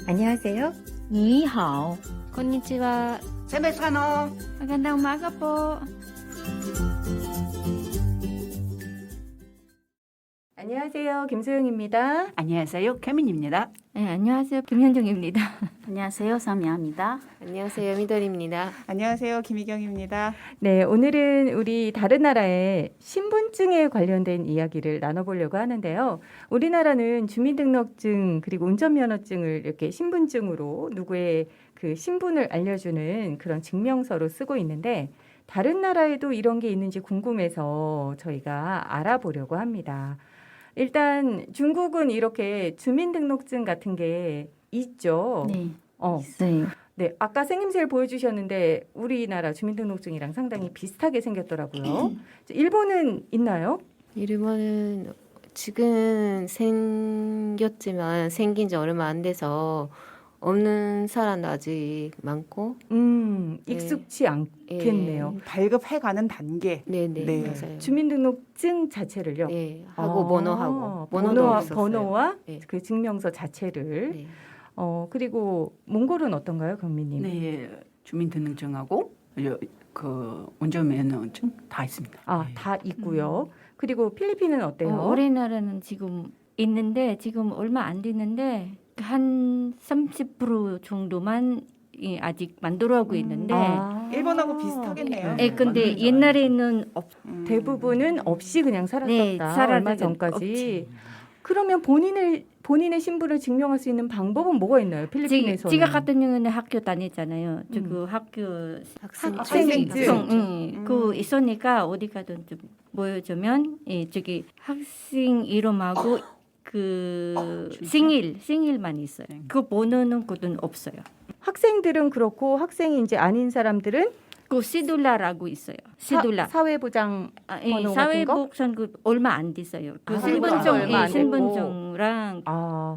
안녕하세요. 你好, konnichiwa. 세메스가노. magandang umaga po. 안녕하세요. 김소영입니다. 안녕하세요. 케민입니다. 네, 안녕하세요. 김현정입니다. 안녕하세요. 서미아입니다. 안녕하세요. 미돌입니다. 안녕하세요. 김희경입니다. 네, 오늘은 우리 다른 나라의 신분증에 관련된 이야기를 나눠보려고 하는데요. 우리나라는 주민등록증 그리고 운전면허증을 이렇게 신분증으로 누구의 그 신분을 알려주는 그런 증명서로 쓰고 있는데 다른 나라에도 이런 게 있는지 궁금해서 저희가 알아보려고 합니다. 일단 중국은 이렇게 주민등록증 같은 게 있죠. 네. 네. 네, 아까 생김새를 보여주셨는데 우리나라 주민등록증이랑 상당히 비슷하게 생겼더라고요. 일본은 있나요? 일본은 지금 생겼지만 생긴 지 얼마 안 돼서 없는 사람도 아직 많고. 익숙치 않겠네요. 발급해가는 단계. 네네 네. 맞아요. 주민등록증 자체를요. 네 하고 번호하고 번호도 번호와, 없었어요. 번호와 네. 그 증명서 자체를. 네. 그리고 몽골은 어떤가요, 경민님? 네, 주민등록증하고 그 운전면허증 다 있습니다. 아, 네. 다 있고요. 그리고 필리핀은 어때요? 우리나라는 지금 있는데 지금 얼마 안 됐는데 한 30% 정도만 아직 만들어가고 있는데 일본하고 비슷하겠네요. 네, 근데 맞는 줄 옛날에는 대부분은 없이 그냥 살았었다. 네, 얼마 전까지. 그러면 본인의 신분을 증명할 수 있는 방법은 뭐가 있나요? 필리핀에서는? 제가 같은 경우는 학교 다녔잖아요. 그 학교 학생증. 그 있으니까 어디 가든 좀 보여주면 저기 학생 이름하고 그 생일만 있어요. 그 번호는 그건 없어요. 학생들은 그렇고 학생이 이제 아닌 사람들은 그 시둘라라고 있어요. 시둘라. 사회보장 번호 같은 거? 사회복선 그 얼마 안 됐어요. 그 사회복장 얼마 안 됐고. 신분증랑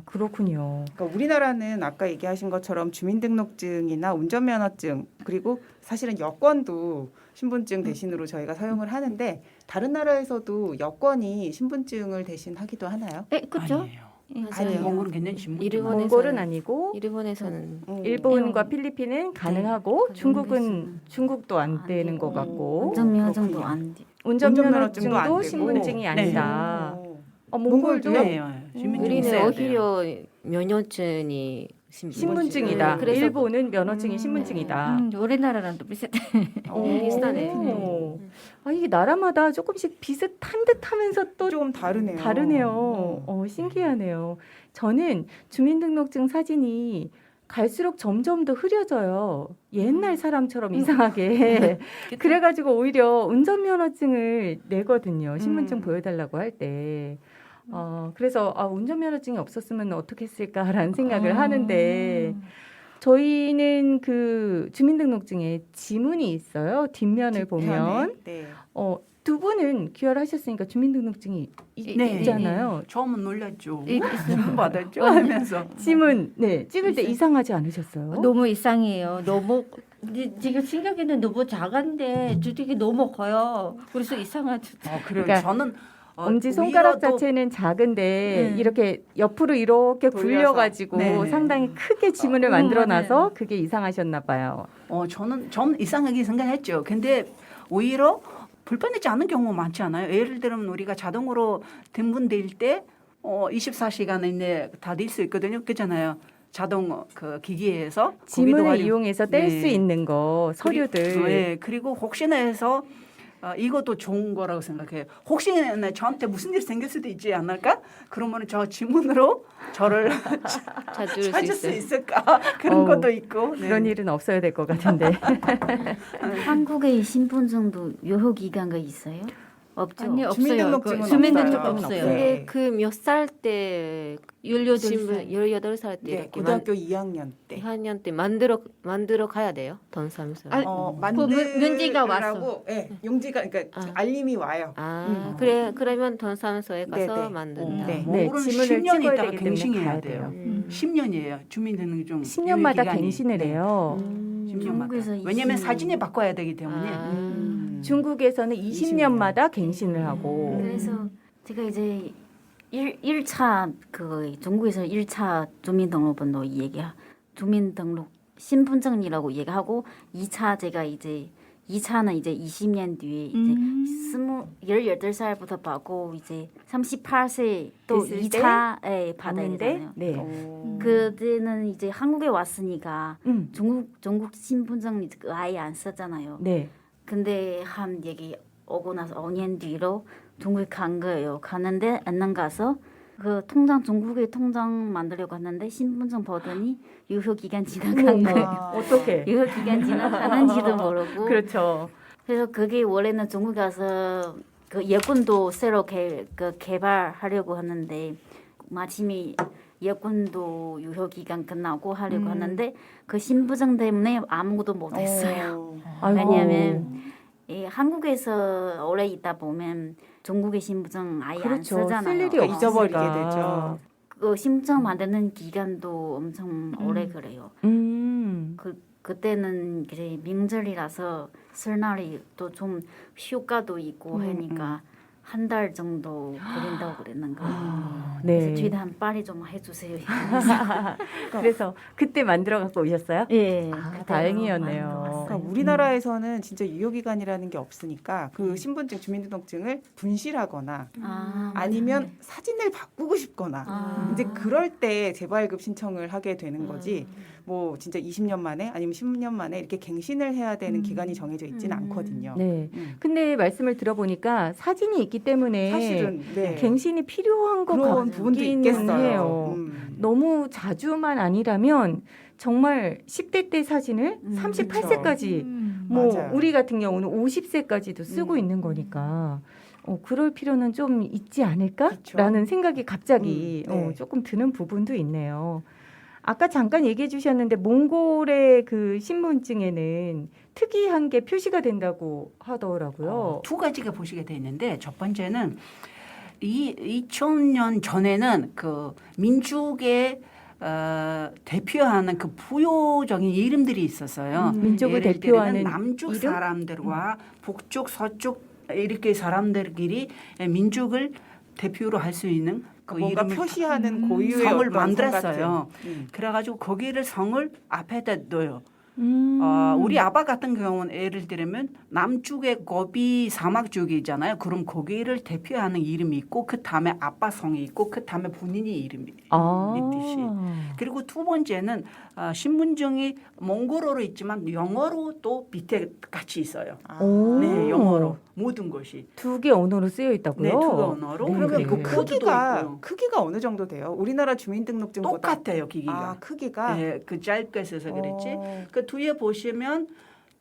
그렇군요. 그러니까 우리나라는 아까 얘기하신 것처럼 주민등록증이나 운전면허증 그리고 사실은 여권도 신분증 대신으로 저희가 사용을 하는데 다른 나라에서도 여권이 신분증을 대신하기도 하나요? 그렇죠. 아니에요. 맞아요. 몽골은 괜찮지. 일본에서는 몽골은 아니고 일본에서는 일본과 필리핀은 가능하고 가능했어요. 중국도 안 안 되는 되고. 것 같고 운전면허증도 그렇군요. 안 돼. 운전면허증도 안 되고. 신분증이 아니다. 오. 몽골도 네, 주민등록 우리는 있어야 돼요. 오히려 면허증이 신분증이다. 네, 그래서 일본은 면허증이 신분증이다. 우리나라랑 또 비슷해. 비슷하네. 이게 나라마다 조금씩 비슷한 듯하면서 또 조금 다르네요. 다르네요. 신기하네요. 저는 주민등록증 사진이 갈수록 점점 더 흐려져요. 옛날 사람처럼 이상하게. 그래가지고 오히려 운전면허증을 내거든요. 신분증 보여달라고 할 때. 그래서 운전면허증이 없었으면 어떻게 했을까라는 생각을 하는데 저희는 그 주민등록증에 지문이 있어요. 뒷면을 보면. 네. 두 분은 귀화하셨으니까 주민등록증이 네. 있잖아요. 처음은 놀랐죠. 지문 받았죠 하면서. 지문 찍을 때 이상하지 않으셨어요? 너무 이상해요. 너무 지금 생각에는 너무 작은데 주택이 너무 커요. 그래서 이상하죠. 그래요. 그러니까 저는 엄지 손가락 오히려 또 자체는 작은데 이렇게 옆으로 이렇게 돌려서. 굴려가지고 네. 상당히 크게 지문을 만들어놔서 그게 이상하셨나 봐요. 저는 좀 이상하게 생각했죠. 근데 오히려 불편하지 않은 경우 많지 않아요? 예를 들면 우리가 자동으로 등본될 때 24시간 이내 다 될 수 있거든요. 그렇잖아요. 자동 그 기기에서 지문을 이용해서 뗄 수 네. 있는 거 서류들. 네. 그리고 혹시나 해서 이것도 좋은 거라고 생각해요. 혹시나 저한테 무슨 일 생길 수도 있지 않을까? 그러면 저 지문으로 저를 찾을 수 찾을 수 있어요. 있을까? 그런 것도 있고. 네. 그런 일은 없어야 될 것 같은데. 한국의 신분증도 유효 기간가 있어요? 없죠. 아니 없어요. 주민등록증은 주민등록증 없어요. 없어요. 네. 근데 그 몇 살 때 18살. 18살 때 네, 이렇게 고등학교 2학년 때. 2학년 때 만들어 가야 돼요. 돈사무소. 문제가 왔어. 네, 용지가 그러니까 알림이 와요. 그러면 돈사무소에 가서 네네. 만든다. 네. 몽골은 지문을 10년 찍어야 있다가 되기 때문에 갱신해야 가야 돼요. 돼요. 10년이에요. 주민등록증 10년마다 유효기간이. 갱신을 네. 해요. 10년마다. 한국에서 왜냐하면 20년. 사진을 바꿔야 되기 때문에. 중국에서는 20년마다 갱신을 하고 그래서 제가 이제 1차 그 중국에서 1차 주민등록번호 주민등록 신분증이라고 얘기하고 2차 제가 이제 2차는 이제 20년 뒤에 이제 18살부터 받고 이제 38세 또 됐을 2차에 받아야 받는데, 되잖아요. 네. 오. 그때는 이제 한국에 왔으니까 음. 중국 신분증 아예 안 쓰잖아요. 네. 근데 한 얘기 오고 나서 5년 뒤로 중국에 간 거예요. 갔는데 안녕 가서 그 통장 중국에 통장 만들려고 했는데 신분증 보더니 유효 기간 지나간 거예요. 아. 어떻게? 유효 기간 지나가는지도 모르고. 그렇죠. 그래서 그게 원래는 중국 가서 그 여권도 새로 개발하려고 하는데 마침이 여권도 유효 기간 끝나고 하려고 하는데 그 신분증 때문에 아무것도 못했어요. 아이고. 왜냐하면 이 한국에서 오래 있다 보면 중국의 신분증 아예 안 그렇죠. 쓰잖아요. 쓸 일이 그러니까 잊어버리게 없으니까. 되죠. 그 신분증 만드는 기간도 엄청 오래 그래요. 그때는 이제 명절이라서 설날이 또 좀 휴가도 있고 하니까 한 달 정도 걸린다고 그랬는 거예요. 그래서 네. 최대한 빨리 좀 해주세요. 그래서 그때 만들어 갖고 오셨어요? 예, 아, 그때로 다행이었네요. 만들어 왔어요. 그러니까 우리나라에서는 진짜 유효기간이라는 게 없으니까 그 신분증, 주민등록증을 분실하거나 아니면 사진을 바꾸고 싶거나 아. 이제 그럴 때 재발급 신청을 하게 되는 거지. 뭐 진짜 20년 만에 아니면 10년 만에 이렇게 갱신을 해야 되는 기간이 정해져 있지는 않거든요. 네. 음. 근데 말씀을 들어보니까 사진이 있기 때문에 사실은 네. 갱신이 필요한 것 그런 부분도 같기는 있겠어요. 해요. 너무 자주만 아니라면 정말 10대 때 사진을 38세까지 뭐 맞아요. 우리 같은 경우는 50세까지도 쓰고 음. 있는 거니까 그럴 필요는 좀 있지 않을까라는 그쵸. 생각이 갑자기 네. 조금 드는 부분도 있네요. 아까 잠깐 얘기해 주셨는데 몽골의 그 신분증에는 특이한 게 표시가 된다고 하더라고요. 두 가지가 보시게 돼 있는데 첫 번째는 2000년 전에는 그 민족의 대표하는 그 부요적인 이름들이 있었어요. 민족을 예를 대표하는 들면 남쪽 이름? 사람들과 북쪽, 서쪽 이렇게 사람들끼리 민족을 대표로 할 수 있는 그 뭔가 이름을 표시하는 고유의 성을 어떤 성 만들었어요. 같은. 그래가지고 거기를 성을 앞에다 넣어요. 음. 우리 아빠 같은 경우는 예를 들면 남쪽에 고비 사막 쪽이잖아요. 그럼 거기를 대표하는 이름이 있고 그 다음에 아빠 성이 있고 그 다음에 본인이 이름이 있듯이. 그리고 두 번째는 신분증이 몽골어로 있지만 영어로 또 밑에 같이 있어요. 오. 네, 영어로 모든 것이. 두 개 언어로 쓰여 있다고요? 네, 두 언어로. 네. 그러면 그 그리고 코드도 있고요. 크기가 어느 정도 돼요? 우리나라 주민등록증보다 똑같아요, 기기가. 크기가. 네, 그 짧게 써서 그랬지. 어. 그 뒤에 보시면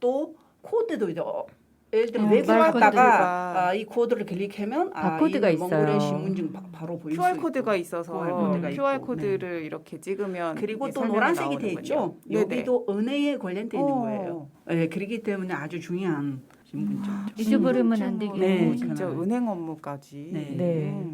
또 코드도 있어. 예를 들어 QR 외국갔다가 이 코드를 클릭하면 바코드가 이 몽골의 있어요. 신분증 바로 보일 수 QR 있고. 코드가 있어서 QR 코드가 QR 있고. 코드를 이렇게 찍으면 그리고 이게 또 설명이 노란색이 돼 나오는군요. 있죠. 네네. 여기도 은혜에 관련돼 있는 어. 거예요. 네, 그렇기 때문에 아주 중요한 신분증. 잊어버리면 안 되겠네. 네, 진짜 그러나. 은행 업무까지. 네. 네.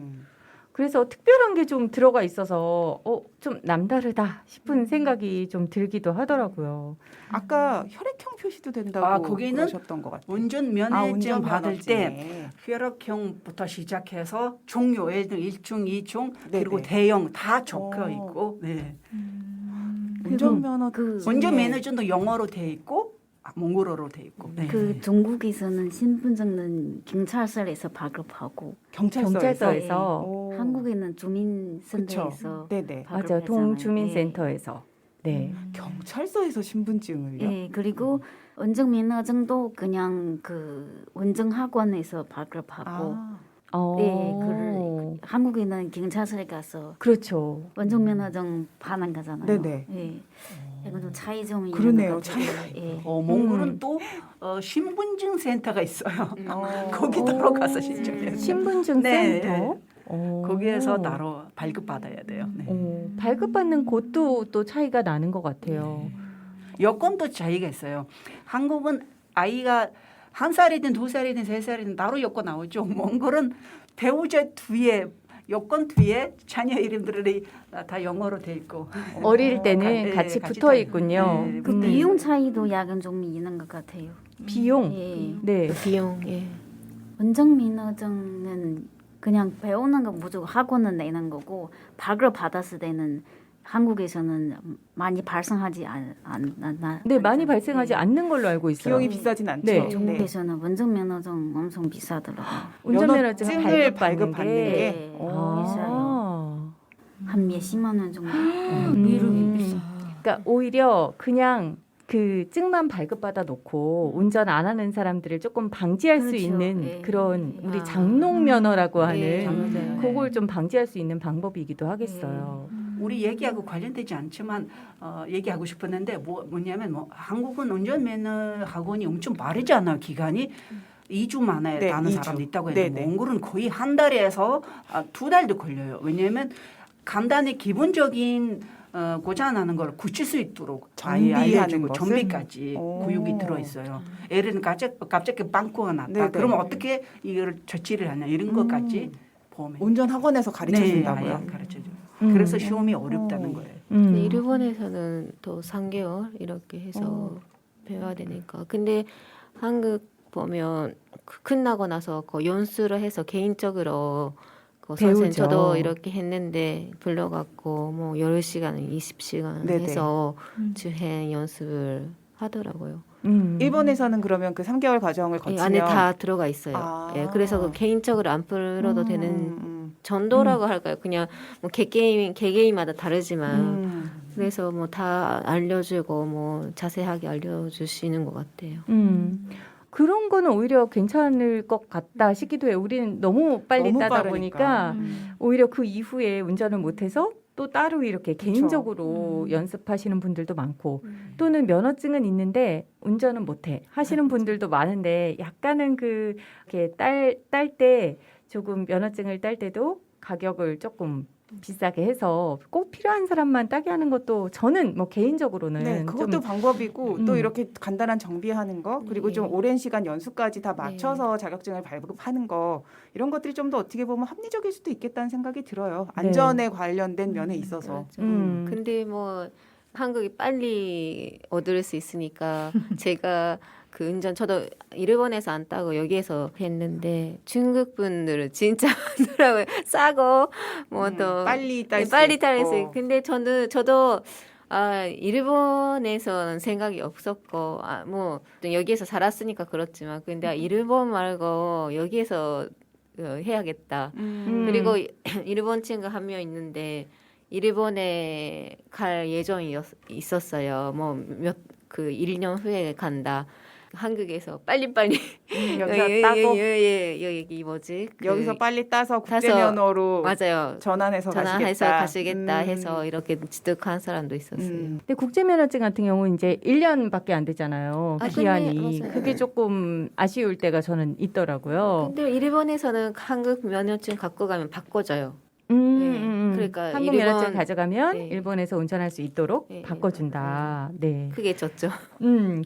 그래서 특별한 게 좀 들어가 있어서 좀 남다르다 싶은 생각이 좀 들기도 하더라고요. 아까 혈액형 표시도 된다고 거기는 그러셨던 것 같아요. 운전 면허증 받을 때 운전면허증에. 혈액형부터 시작해서 종료, 예를 들어 1중, 2중 네네. 그리고 대형 다 적혀 어. 있고. 네. 운전면허 운전 면허증도 영어로 돼 있고 몽골어로 돼 있고. 네. 그 중국에서는 신분증은 경찰서에서 발급하고 경찰서에서 오. 한국에는 주민센터에서 네네. 맞아요. 발급하잖아요. 동주민센터에서. 네. 경찰서에서 신분증을요? 예, 그리고 운전면허증도 그냥 그 운전학원에서 발급하고 한국에는 경찰서에 가서 그렇죠. 운전면허증 받는 거잖아요. 네네. 예. 이건 좀 차이 좀 있는 그러네요. 것 같아요. 예. 몽골은 또 신분증 센터가 있어요. 어. 거기 들어가서 신청해요. 신분증 네. 센터. 오. 거기에서 따로 발급받아야 돼요. 네. 발급받는 곳도 또 차이가 나는 것 같아요. 여권도 차이가 있어요. 한국은 아이가 1살이든 2살이든 3살이든 따로 여권 나오죠. 몽골은 배우자 뒤에 여권 뒤에 자녀 이름들이 다 영어로 돼 있고 어릴 때는 네, 같이 같이 붙어 다 있군요. 네, 그 비용 차이도 약간 좀 있는 것 같아요. 비용. 예. 네. 비용. 예. 운전면허증은 그냥 배우는 거 무조건 학원은 내는 거고 박을 받았을 때는 한국에서는 많이 발생하지 않나. 네, 많이 발생하지 않는 걸로 알고 있어요. 비용이 비싸진 않죠. 네. 중국에서는 운전면허증 엄청 비싸더라고요. 운전면허증을 면허증을 발급받는 발급받는 게 게 비싸요. 한 몇십만 원 정도. 미국이 비싸. 그러니까 오히려 그냥 그 증만 발급받아 놓고 운전 안 하는 사람들을 조금 방지할 수 그렇죠. 있는 네. 그런 우리 아. 장롱 면허라고 네, 하는 맞아요. 그걸 좀 방지할 수 있는 방법이기도 하겠어요. 우리 얘기하고 관련되지 않지만 얘기하고 싶었는데 뭐냐면 한국은 운전면허 학원이 엄청 빠르잖아요. 기간이 2주 만에 네, 다는 2주. 사람도 있다고 했는데 네, 네. 몽골은 거의 한 달에서 2달도 걸려요. 왜냐하면 간단히 기본적인 고장나는 걸 고칠 수 있도록 아예 정비하는 알려주고 것을? 정비까지 오. 교육이 들어있어요. 예를 들면 갑자기 빵꾸가 났다. 네네. 그러면 어떻게 이걸 조치를 하냐 이런 것까지 포함해. 운전 학원에서 가르쳐 준다고요. 아예 가르쳐줘요. 그래서 시험이 어렵다는 거예요. 근데 일본에서는 또 3개월 이렇게 해서 배워야 되니까. 근데 한국 보면 끝나고 나서 그 연수를 해서 개인적으로 그 선생님 배우죠. 저도 이렇게 했는데 불러갖고 뭐 10시간, 20시간 네네. 해서 주행 연습을 하더라고요. 일본에서는 그러면 그 3개월 과정을 이 거치면 안에 다 들어가 있어요. 아. 예, 그래서 그 개인적으로 안 불러도 되는 음. 전도라고 할까요? 그냥 뭐 개개인마다 다르지만 음. 그래서 뭐 다 알려주고 뭐 자세하게 알려주시는 것 같아요. 그런 거는 오히려 괜찮을 것 같다 싶기도 해요. 우리는 너무 빨리 너무 따다 빠르니까. 보니까 오히려 그 이후에 운전을 못해서 또 따로 이렇게 개인적으로 연습하시는 분들도 많고 또는 면허증은 있는데 운전은 못해 하시는 분들도 많은데 약간은 그 이렇게 딸 때 조금 면허증을 딸 때도 가격을 조금 비싸게 해서 꼭 필요한 사람만 따게 하는 것도 저는 뭐 개인적으로는 네, 그것도 좀 방법이고 또 이렇게 간단한 정비하는 거 그리고 네. 좀 오랜 시간 연수까지 다 맞춰서 자격증을 발급하는 거 이런 것들이 좀 더 어떻게 보면 합리적일 수도 있겠다는 생각이 들어요. 네. 안전에 관련된 면에 있어서. 그렇죠. 근데 뭐 한국이 빨리 얻을 수 있으니까 제가 그 운전 저도 일본에서 안 따고 여기에서 했는데 중국 분들은 진짜 하더라고요. 싸고 뭐 또 빨리 딸 수 빨리 딸 수 있고. 있고. 근데 저도 일본에서는 생각이 없었고 뭐 여기에서 살았으니까 그렇지만 근데 일본 말고 여기에서 해야겠다. 그리고 일본 친구 한 명 있는데 일본에 갈 예정이 있었어요. 뭐 그 1년 후에 간다. 한국에서 빨리빨리 여기서 따고 여기 뭐지? 여기서 빨리 따서 따서 국제면허로 맞아요. 전환해서 가시겠다 해서 이렇게 취득한 사람도 있었어요. 근데 국제면허증 같은 경우는 이제 1년밖에 안 되잖아요. 아, 기한이. 근데 맞아요. 그게 조금 아쉬울 때가 저는 있더라고요. 근데 일본에서는 한국 면허증 갖고 가면 바꿔줘요. 그러니까 한국 일본- 면허증 가져가면 네. 일본에서 운전할 수 있도록 네, 바꿔준다. 네. 그게 좋죠.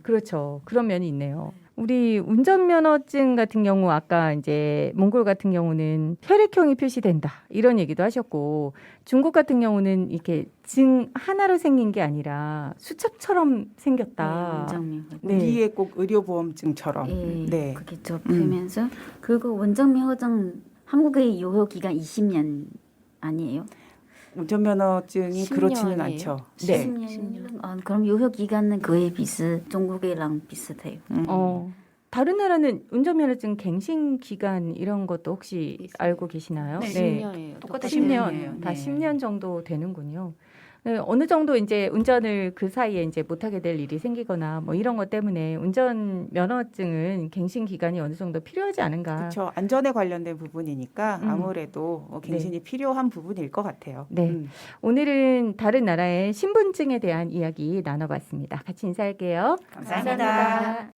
그렇죠. 그런 면이 있네요. 우리 운전면허증 같은 경우 아까 이제 몽골 같은 경우는 혈액형이 표시된다 이런 얘기도 하셨고 중국 같은 경우는 이렇게 증 하나로 생긴 게 아니라 수첩처럼 생겼다. 원장님. 네. 우리의 꼭 의료보험증처럼. 예, 네. 그게 접하면서 그리고 원장면허증 한국의 유효 기간 20년 아니에요? 운전면허증이 10년 그렇지는 아니에요? 않죠. 10년. 그럼 유효 기간은 거의 중국이랑 비슷해요. 다른 나라는 운전면허증 갱신 기간 이런 것도 혹시 있어요. 알고 계시나요? 네. 10년이에요. 똑같이 10년, 10년이에요. 다 네. 10년 정도 되는군요. 네, 어느 정도 이제 운전을 그 사이에 이제 못하게 될 일이 생기거나 뭐 이런 것 때문에 운전 면허증은 갱신 기간이 어느 정도 필요하지 않은가. 그렇죠. 안전에 관련된 부분이니까 아무래도 갱신이 필요한 부분일 것 같아요. 네. 오늘은 다른 나라의 신분증에 대한 이야기 나눠봤습니다. 같이 인사할게요. 감사합니다.